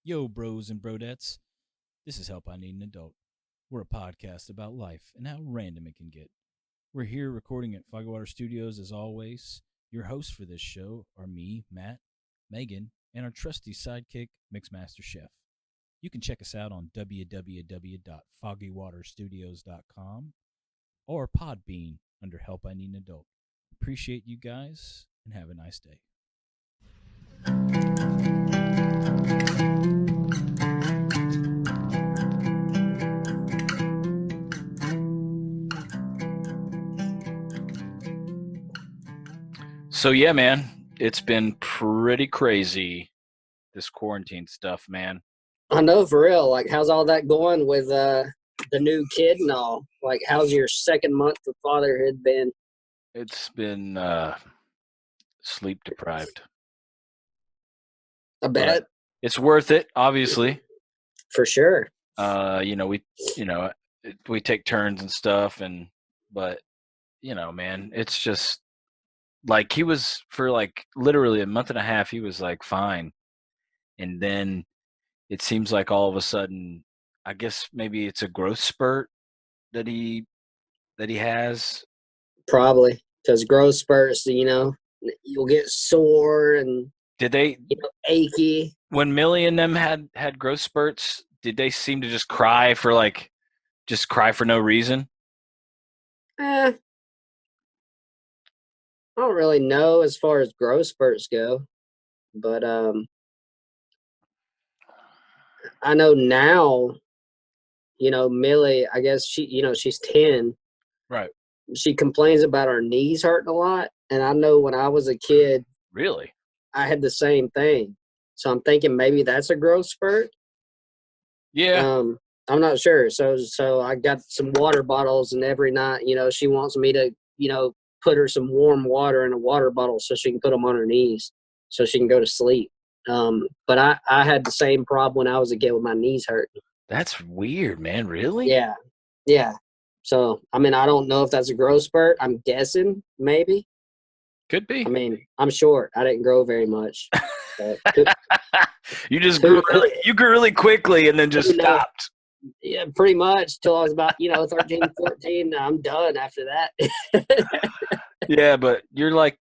Yo, bros and brodettes. This is Help I Need an Adult. We're a podcast about life and how random it can get. We're here recording at Foggy Water Studios as always. Your hosts for this show are me, Matt, Megan, and our trusty sidekick, Mixmaster Chef. You can check us out on www.foggywaterstudios.com or Podbean under Help I Need an Adult. Appreciate you guys and have a nice day. So yeah, man, it's been pretty crazy, this quarantine stuff, man. I know, for real. Like, how's all that going with the new kid and all? Like, how's your second month of fatherhood been? It's been sleep deprived, I but bet, it's worth it, obviously. for sure. You know, we take turns and stuff, but man, it's just like he was for like literally a month and a half. He was like fine, and then it seems like all of a sudden, I guess maybe it's a growth spurt that he has. Probably because growth spurts, you'll get sore and Did they achy. when Millie and them had growth spurts? Did they seem to just cry for no reason? I don't really know as far as growth spurts go, but I know now. Millie. I guess she's 10. Right. She complains about her knees hurting a lot, and I know when I was a kid, Really? I had the same thing. So I'm thinking maybe that's a growth spurt. Yeah. I'm not sure. So I got some water bottles, and every night, she wants me to, put her some warm water in a water bottle so she can put them on her knees so she can go to sleep. But I had the same problem when I was a kid with my knees hurting. That's weird, man. Really? Yeah. Yeah. So, I mean, I don't know if that's a growth spurt. I'm guessing maybe. Could be. I mean, I'm short. I didn't grow very much. But You just grew really quickly and then just who knows? stopped. Yeah, pretty much till I was about, 13, 14. I'm done after that. Yeah, but you're like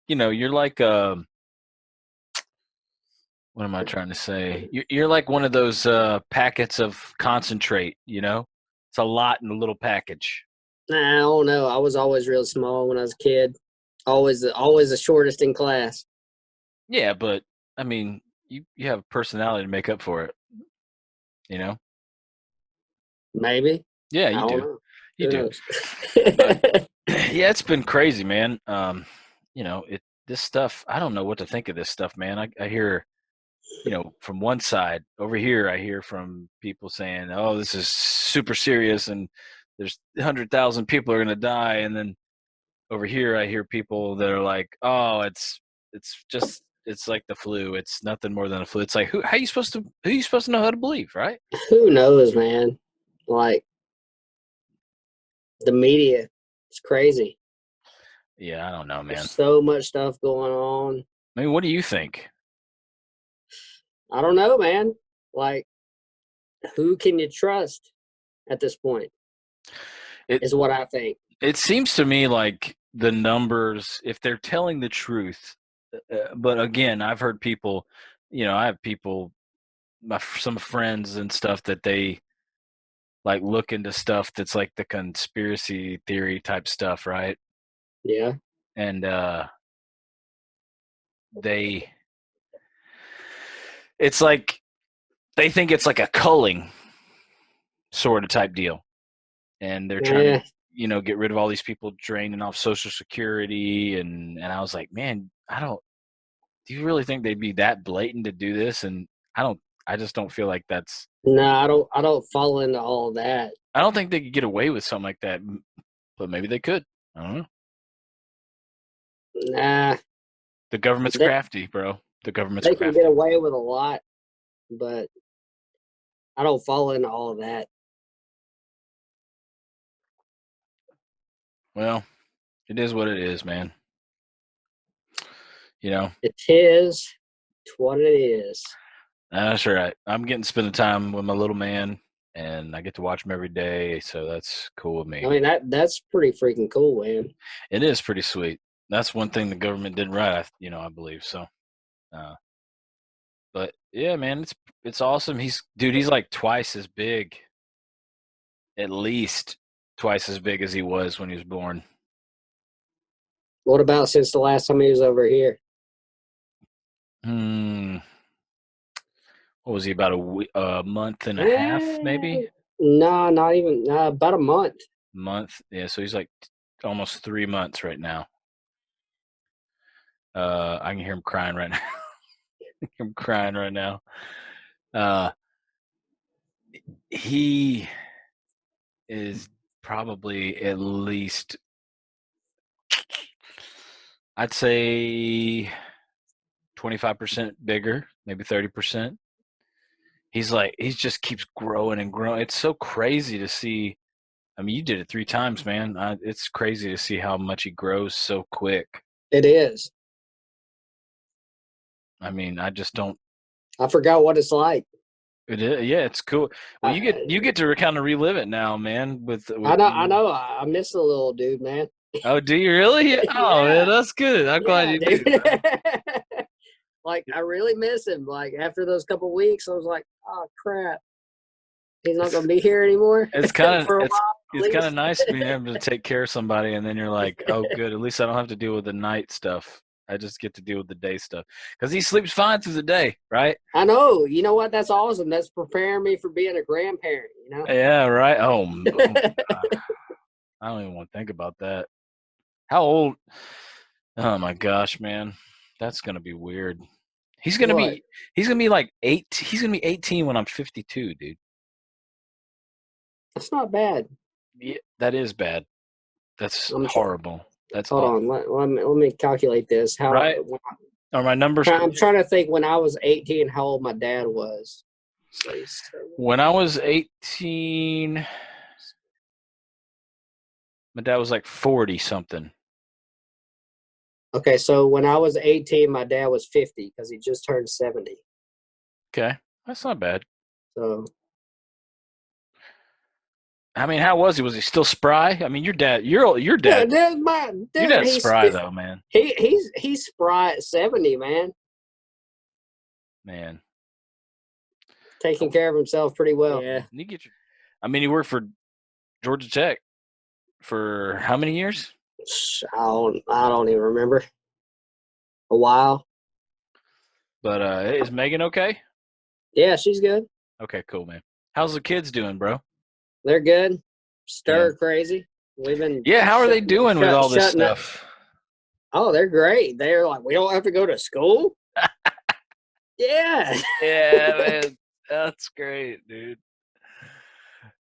what am I trying to say? You're like one of those packets of concentrate, It's a lot in a little package. Nah, I don't know. I was always real small when I was a kid. Always the shortest in class. Yeah, but I mean, you have a personality to make up for it, you know? Maybe. Yeah, I you don't do. know. You Who do. knows? But yeah, it's been crazy, man. This stuff, I don't know what to think of this stuff, man. I hear, from one side over here, I hear from people saying, "Oh, this is super serious and there's 100,000 people are going to die." And then over here I hear people that are like, "Oh, it's like the flu. It's nothing more than a flu." It's like, who are you supposed to know how to believe, right? Who knows, man? Like, the media, it's crazy. Yeah, I don't know, man. There's so much stuff going on. I mean, what do you think? I don't know, man. Like, who can you trust at this point? It Is what I think. it seems to me like the numbers, if they're telling the truth, but again, I've heard people, I have people, some friends and stuff that they like look into stuff that's like the conspiracy theory type stuff, right? Yeah. And they, it's like they think it's like a culling sort of type deal, and they're trying to, Yeah. get rid of all these people draining off Social Security, and I was like, man, I don't. Do you really think they'd be that blatant to do this? And I don't. I just don't feel like that's. No, I don't fall into all that. I don't think they could get away with something like that, but maybe they could. I don't know. Nah. The government's They crafty, bro. The government's they can get crafty. away with a lot, but I don't fall into all of that. Well, it is what it is, man. You know. It is what it is. That's right. I'm getting to spend the time with my little man, and I get to watch him every day, so that's cool with me. I mean, that's pretty freaking cool, man. It is pretty sweet. That's one thing the government did right, I believe so. But yeah, man, it's awesome. He's like twice as big, at least twice as big as he was when he was born. What about since the last time he was over here? What was he, about a month and a half, maybe? No, not even about a month. Month, yeah. So he's like almost 3 months right now. I can hear him crying right now. I'm crying right now. He is probably at least, I'd say 25% bigger, maybe 30%. He just keeps growing and growing. It's so crazy to see. I mean, you did it 3 times, man. It's crazy to see how much he grows so quick. It is. I mean, I just don't. I forgot what it's like. It is, yeah, it's cool. Well, you get to kind of relive it now, man. I know. I miss the little dude, man. Oh, do you really? Oh, Yeah. Man, that's good. I'm glad you do. Like, I really miss him. Like, after those couple weeks, I was like, oh crap, he's not gonna be here anymore. It's kind for a of while, it's kind of nice being able to take care of somebody, and then you're like, oh, good. At least I don't have to deal with the night stuff. I just get to deal with the day stuff because he sleeps fine through the day, right? I know. You know what? That's awesome. That's preparing me for being a grandparent. You know. Yeah, right. Oh, I don't even want to think about that. How old? Oh my gosh, man, that's gonna be weird. He's gonna What? be like 8. He's gonna be 18 when I'm 52, dude. That's not bad. Yeah, that is bad. That's I'm horrible. That's Hold awful. on. Let me calculate this. Right? Are my numbers? I'm trying to think when I was 18, how old my dad was. When I was 18, my dad was like 40 something. Okay, so when I was 18, my dad was 50 because he just turned 70. Okay, that's not bad. So, I mean, how was he? Was he still spry? I mean, your dad. Your dad. yeah, Your dad's spry though, man. He's spry at 70, man. Man, Taking care of himself pretty well. Yeah. I mean, he worked for Georgia Tech for how many years? I don't even remember. A while. But is Megan okay? Yeah, she's good. Okay, cool, man. How's the kids doing, bro? They're good. Stir crazy. We've been. Yeah, how are they doing with all this stuff? Oh, they're great. They're like, we don't have to go to school. Yeah. Yeah, man. That's great, dude.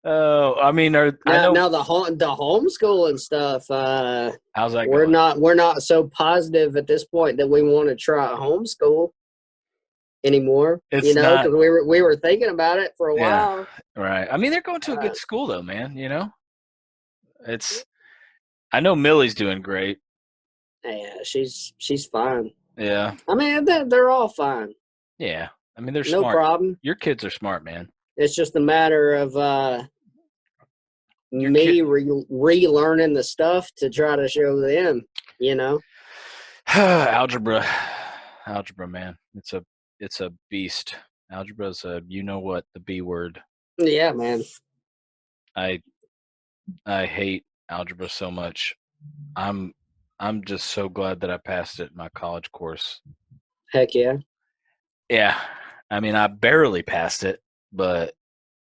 Oh, I mean, now the homeschooling stuff. How's that going? We're not so positive at this point that we want to try homeschool anymore. Because we were thinking about it for a while. Right. I mean, they're going to a good school though, man. I know Millie's doing great. Yeah, she's fine. Yeah. I mean, they're all fine. Yeah. I mean, they're smart. No problem. Your kids are smart, man. It's just a matter of me relearning the stuff to try to show them, Algebra, man. It's a beast. Algebra's the B word. Yeah, man. I hate algebra so much. I'm just so glad that I passed it in my college course. Heck yeah. Yeah. I mean, I barely passed it, but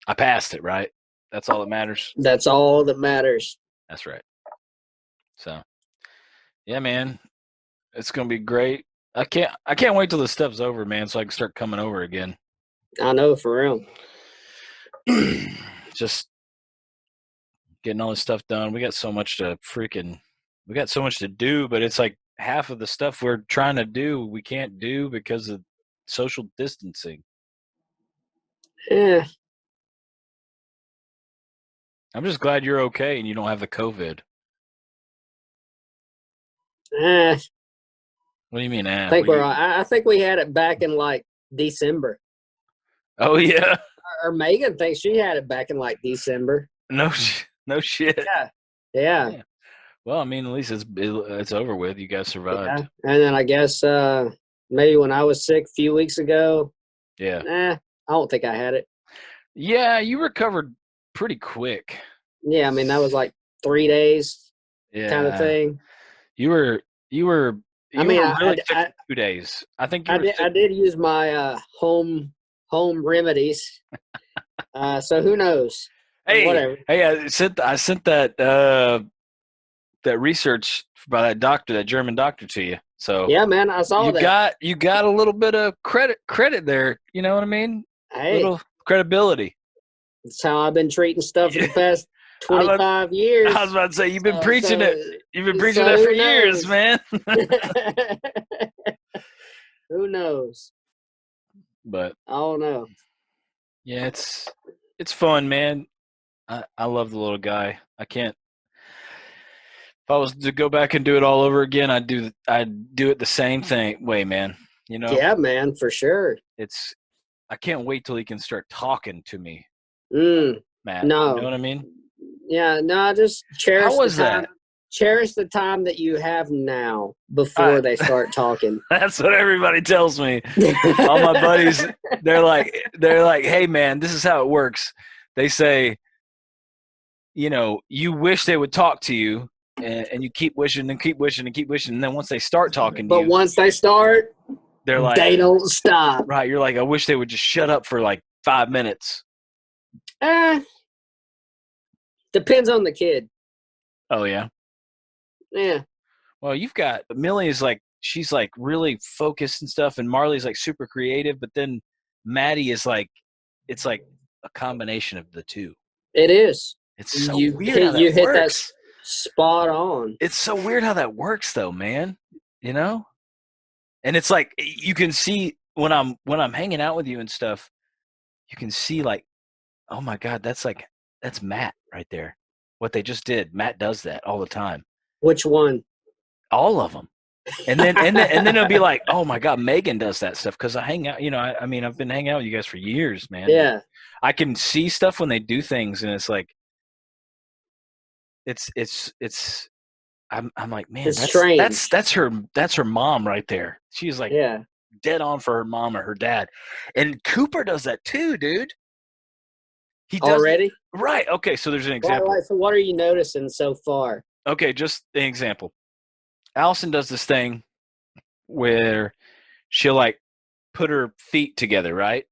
I passed it, right? That's all that matters. That's all that matters. That's right. So, yeah, man, it's gonna be great. I can't wait till this stuff's over, man, so I can start coming over again. I know, for real. Just getting all this stuff done. We got so much to do, but it's like half of the stuff we're trying to do we can't do because of social distancing. Yeah. I'm just glad you're okay and you don't have the COVID. What do you mean? I think we had it back in like December. Oh yeah. Or Megan thinks she had it back in like December. No shit. Yeah. Yeah. Well, I mean, at least it's over with. You guys survived. Yeah. And then I guess maybe when I was sick a few weeks ago, Yeah. I don't think I had it. Yeah, you recovered pretty quick. Yeah, I mean that was like 3 days Yeah. kind of thing. You were I mean, really sick for 2 days. I think you were sick. I did use my home remedies. So who knows? Whatever. Hey, I sent that that research by that doctor, that German doctor, to you. So Yeah, man, I saw that. You got a little bit of credit there. You know what I mean? Hey, Little credibility. that's how I've been treating stuff for the past 25 years. I was about to say you've been preaching it. You've been preaching so that for who years, knows? man. Who knows? But I don't know. yeah, it's fun, man. I love the little guy. I can't. If I was to go back and do it all over again, I'd do it the same way, man. You know? Yeah, man, for sure. I can't wait till he can start talking to me, Matt. No. You know what I mean? Yeah, no, just cherish How was the time. that? Cherish the time that you have now before they start talking. That's what everybody tells me. All my buddies, they're like, hey, man, this is how it works. They say, you know, you wish they would talk to you, and you keep wishing and keep wishing and keep wishing, and then once they start talking to you, But once they start, they're like, they don't stop. Right? You're like, I wish they would just shut up for like 5 minutes. Depends on the kid. Oh yeah. Yeah. Well, you've got Millie is like, she's like really focused and stuff, and Marley's like super creative, but then Maddie is like, it's like a combination of the two. It is. It's so you weird how that hit works. that spot on. It's so weird how that works, though, man. You know, and it's like you can see when I'm hanging out with you and stuff, you can see like, oh my God, that's Matt right there. What they just did, Matt does that all the time. Which one? All of them. And then it'll be like, oh my God, Megan does that stuff because I hang out. You know, I mean, I've been hanging out with you guys for years, man. Yeah. I can see stuff when they do things, and it's like, it's. I'm like, man, It's strange. That's her mom right there. She's like, dead on for her mom or her dad, and Cooper does that too, dude. He does already. Right. Okay. So there's an example. So what are you noticing so far? Okay, just an example. Allison does this thing where she'll like put her feet together, right?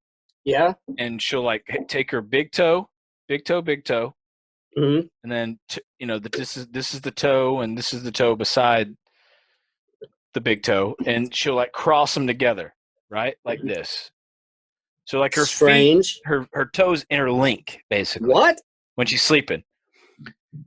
Yeah. And she'll like take her big toe, Mm-hmm. and then this is the toe, and this is the toe beside the big toe, and she'll like cross them together, right, like this. So like her Strange. feet, her toes interlink basically. What? When she's sleeping.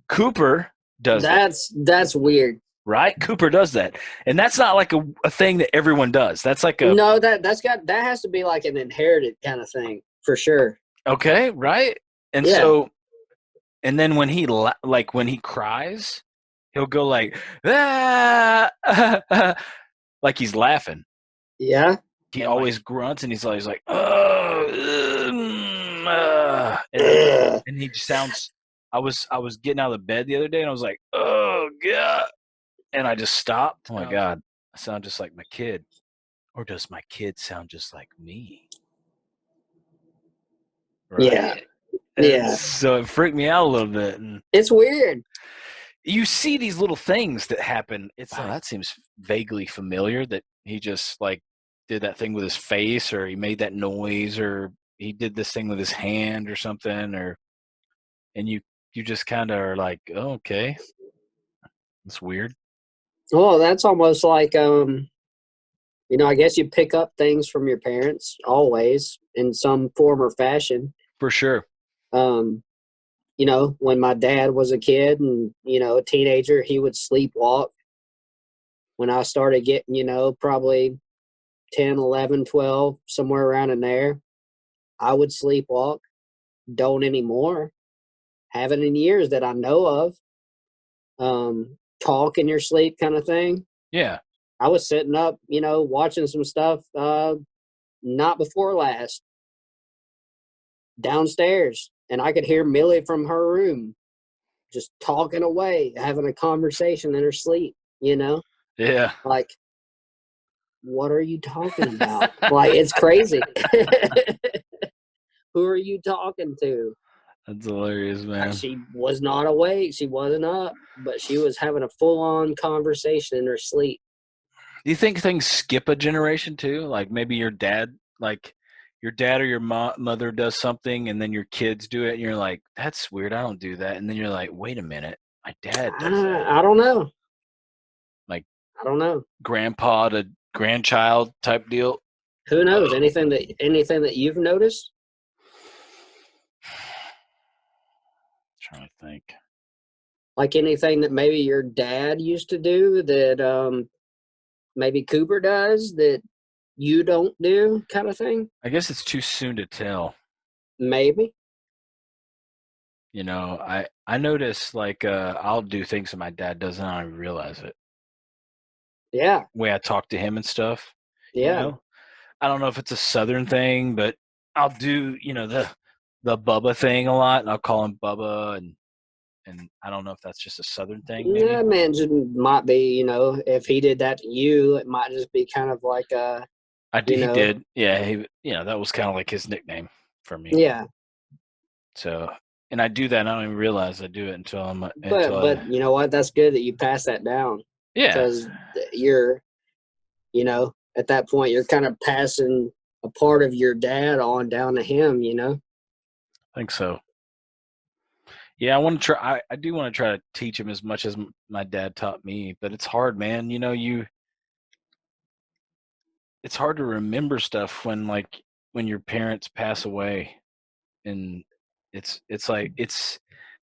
Cooper does that. That's weird. Right? Cooper does that. And that's not like a thing that everyone does. That's like a No, that has to be like an inherited kind of thing for sure. Okay, right? And so and then when he cries, he'll go like like he's laughing. Yeah. He always grunts, and he's always like and he sounds I was getting out of the bed the other day, and I was like, oh God. And I just stopped. Oh my God, I sound just like my kid. Or does my kid sound just like me? Right? Yeah. And so it freaked me out a little bit. And it's weird. You see these little things that happen. It's like, that seems vaguely familiar, that he just like did that thing with his face, or he made that noise, or he did this thing with his hand or something, and you just kind of are like, oh, okay, that's weird. Oh, that's almost like I guess you pick up things from your parents always in some form or fashion. For sure. When my dad was a kid and, a teenager, he would sleepwalk. When I started getting, probably 10, 11, 12, somewhere around in there, I would sleepwalk. Don't anymore. Haven't in years that I know of. Talk in your sleep kind of thing. Yeah. I was sitting up, watching some stuff not before last. downstairs, and I could hear Millie from her room just talking away, having a conversation in her sleep, you know? Yeah. Like, what are you talking about? Like, it's crazy. Who are you talking to? That's hilarious, man. She was not awake. She wasn't up, but she was having a full-on conversation in her sleep. Do you think things skip a generation too? Like maybe your dad or your mother does something and then your kids do it and you're like, that's weird. I don't do that. And then you're like, wait a minute. My dad does that. I don't know. Like I don't know. grandpa to grandchild type deal. Who knows? Anything that you've noticed? Trying to think. Like anything that maybe your dad used to do that maybe Cooper does that you don't do, kind of thing? I guess it's too soon to tell. Maybe. You know, I notice like I'll do things that my dad does and I don't even realize it. Yeah. The way I talk to him and stuff. Yeah. You know? I don't know if it's a Southern thing, but I'll do, the Bubba thing a lot, and I'll call him Bubba, and I don't know if that's just a Southern thing, maybe. Yeah, man, just might be, if he did that to you, it might just be kind of like He did. Yeah, that was kind of like his nickname for me. Yeah. So, and I do that, and I don't even realize I do it until But you know what? That's good that you pass that down. Yeah. Because you're, at that point, you're kind of passing a part of your dad on down to him, I think so. Yeah, I want to try. I do want to try to teach him as much as my dad taught me, but it's hard, man. It's hard to remember stuff when your parents pass away, and it's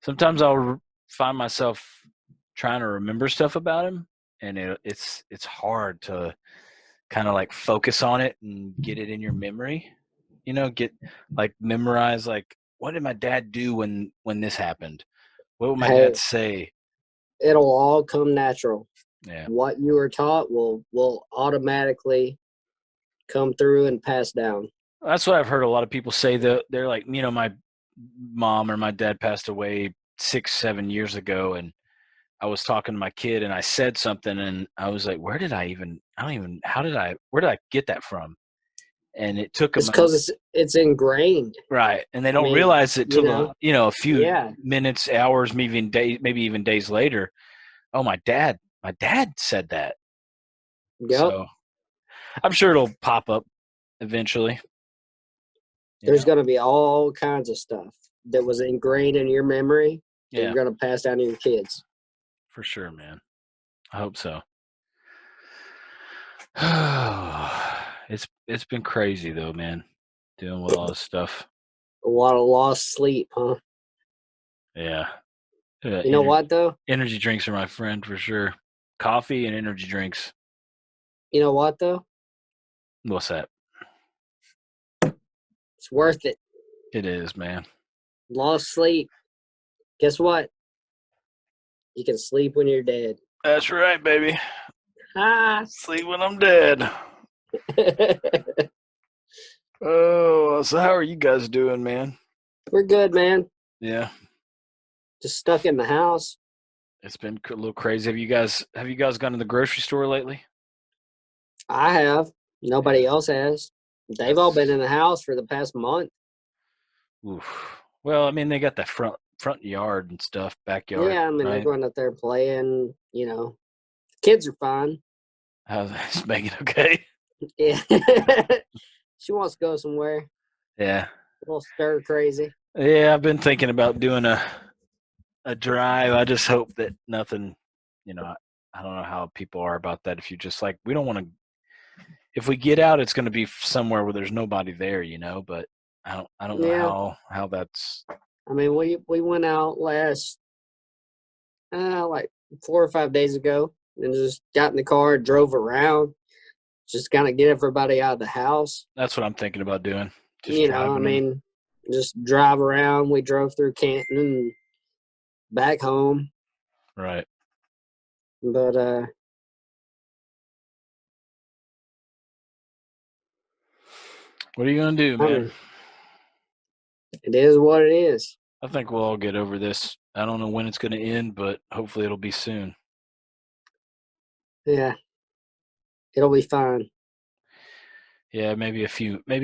sometimes I'll find myself trying to remember stuff about him, and it's hard to kind of like focus on it and get it in your memory. Get like memorize like what did my dad do when this happened? What would my dad say? It'll all come natural. Yeah. What you were taught will automatically come through and pass down. That's what I've heard a lot of people say. That they're like, my mom or my dad passed away 6-7 years ago, and I was talking to my kid, and I said something, and I was like, where did I get that from? And it took them. It's because it's ingrained. Right, and they don't realize it till a few Yeah. minutes, hours, maybe even days later. Oh, my dad said that. Yep. So I'm sure it'll pop up eventually. There's going to be all kinds of stuff that was ingrained in your memory that you're going to pass down to your kids. For sure, man. I hope so. It's been crazy though, man. Dealing with all this stuff. A lot of lost sleep, huh? Yeah. You know what though? Energy drinks are my friend for sure. Coffee and energy drinks. You know what though? What's that? It's worth it. It is, man. Lost sleep. Guess what? You can sleep when you're dead. That's right, baby. Sleep when I'm dead. Oh, so how are you guys doing, man? We're good, man. Yeah. Just stuck in the house. It's been a little crazy. Have you guys gone to the grocery store lately? I have. Nobody else has. They've all been in the house for the past month. Oof. Well, I mean, they got that front yard and stuff, backyard. Yeah, I mean, right? they're going up there playing, Kids are fine. Is Megan okay? Yeah. She wants to go somewhere. Yeah. A little stir crazy. Yeah, I've been thinking about doing a drive. I just hope that nothing, I don't know how people are about that. If you just like, we don't want to, if we get out, it's going to be somewhere where there's nobody there, but I don't know how that's. I mean, we went out last, like 4 or 5 days ago and just got in the car, drove around, just kind of get everybody out of the house. That's what I'm thinking about doing. Just just drive around. We drove through Canton and back home. Right. But, what are you going to do, man? It is what it is. I think we'll all get over this. I don't know when it's going to end, but hopefully it'll be soon. Yeah. It'll be fine. Yeah, maybe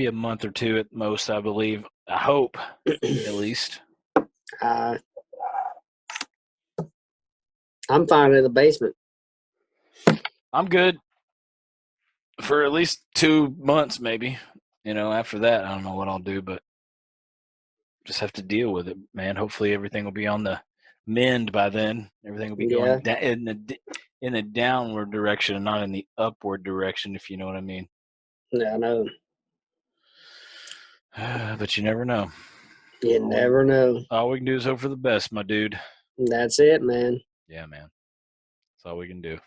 a month or two at most, I believe. I hope, at least. I'm fine in the basement. I'm good for at least 2 months, maybe. After that, I don't know what I'll do, but just have to deal with it, man. Hopefully everything will be on the mend by then. Everything will be going in the downward direction and not in the upward direction, if you know what I mean. Yeah, I know. But you never know. You never know. All we can do is hope for the best, my dude. That's it, man. Yeah, man. That's all we can do.